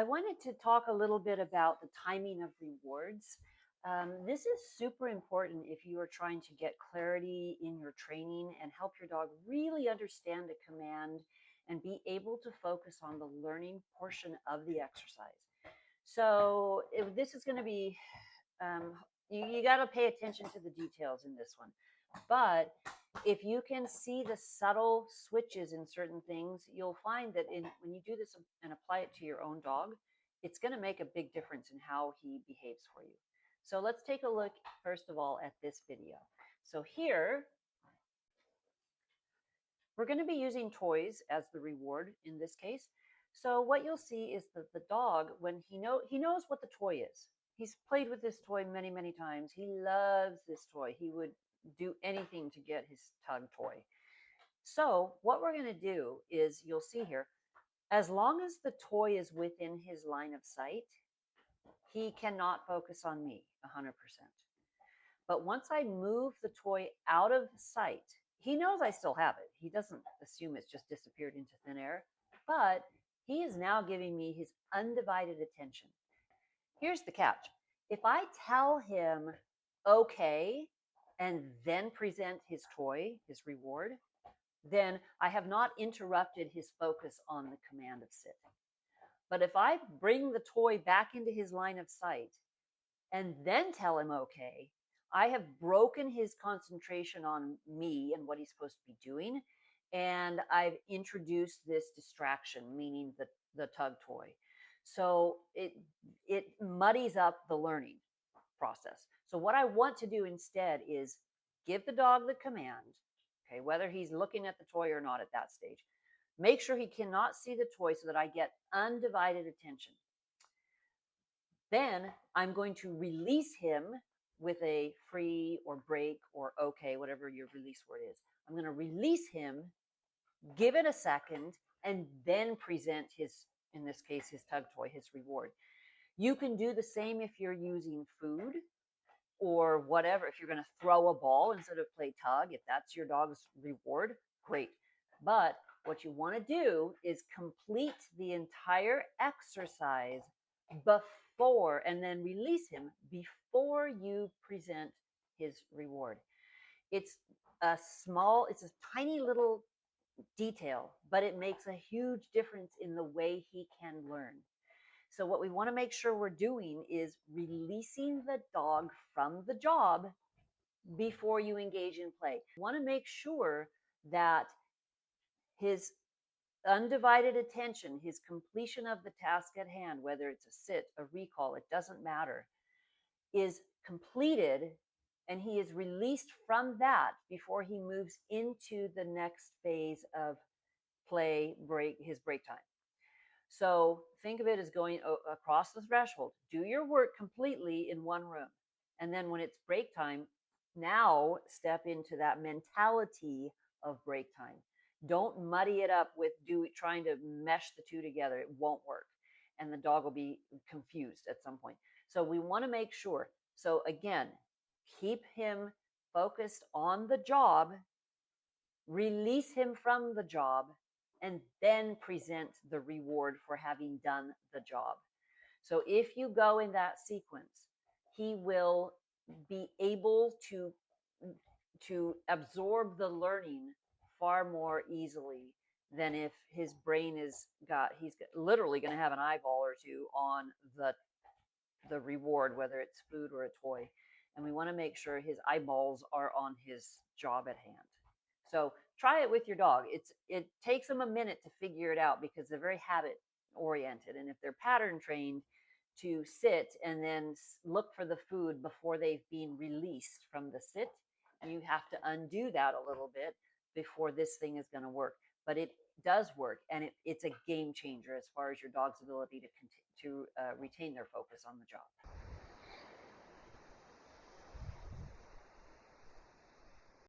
I wanted to talk a little bit about the timing of rewards. This is super important if you are trying to get clarity in your training and help your dog really understand the command and be able to focus on the learning portion of the exercise. So, if this is going to be, um, you got to pay attention to the details in this one. But if you can see the subtle switches in certain things, you'll find that when you do this and apply it to your own dog, it's going to make a big difference in how he behaves for you. So let's take a look, first of all, at this video. So here, we're going to be using toys as the reward in this case. So what you'll see is that the dog, when he knows what the toy is. He's played with this toy many, many times. He loves this toy. He would do anything to get his tug toy. So what we're going to do is, you'll see here, as long as the toy is within his line of sight, he cannot focus on me 100%. But once I move the toy out of sight, he knows I still have it. He doesn't assume it's just disappeared into thin air, but he is now giving me his undivided attention. Here's the catch. If I tell him, okay, and then present his toy, his reward, then I have not interrupted his focus on the command of sit. But if I bring the toy back into his line of sight and then tell him okay, I have broken his concentration on me and what he's supposed to be doing. And I've introduced this distraction, meaning the tug toy. So it muddies up the learning process. So what I want to do instead is give the dog the command, okay, whether he's looking at the toy or not at that stage. Make sure he cannot see the toy so that I get undivided attention. Then I'm going to release him with a free or break or okay, whatever your release word is. I'm going to release him, give it a second, and then present his, in this case, his tug toy, his reward. You can do the same if you're using food or whatever. If you're going to throw a ball instead of play tug, if that's your dog's reward, great. But what you want to do is complete the entire exercise before, and then release him before you present his reward. It's it's a tiny little detail, but it makes a huge difference in the way he can learn. So what we want to make sure we're doing is releasing the dog from the job before you engage in play. You want to make sure that his undivided attention, his completion of the task at hand, whether it's a sit, a recall, it doesn't matter, is completed, and he is released from that before he moves into the next phase of play, his break time. So think of it as going across the threshold. Do your work completely in one room. And then when it's break time, now step into that mentality of break time. Don't muddy it up with trying to mesh the two together. It won't work. And the dog will be confused at some point. So we want to make sure. So again, keep him focused on the job, release him from the job, and then present the reward for having done the job. So if you go in that sequence, he will be able to absorb the learning far more easily than if his brain he's literally going to have an eyeball or two on the reward, whether it's food or a toy. And we want to make sure his eyeballs are on his job at hand. So try it with your dog. It takes them a minute to figure it out because they're very habit oriented. And if they're pattern trained to sit and then look for the food before they've been released from the sit, you have to undo that a little bit before this thing is going to work. But it does work, and it's a game changer as far as your dog's ability to retain their focus on the job.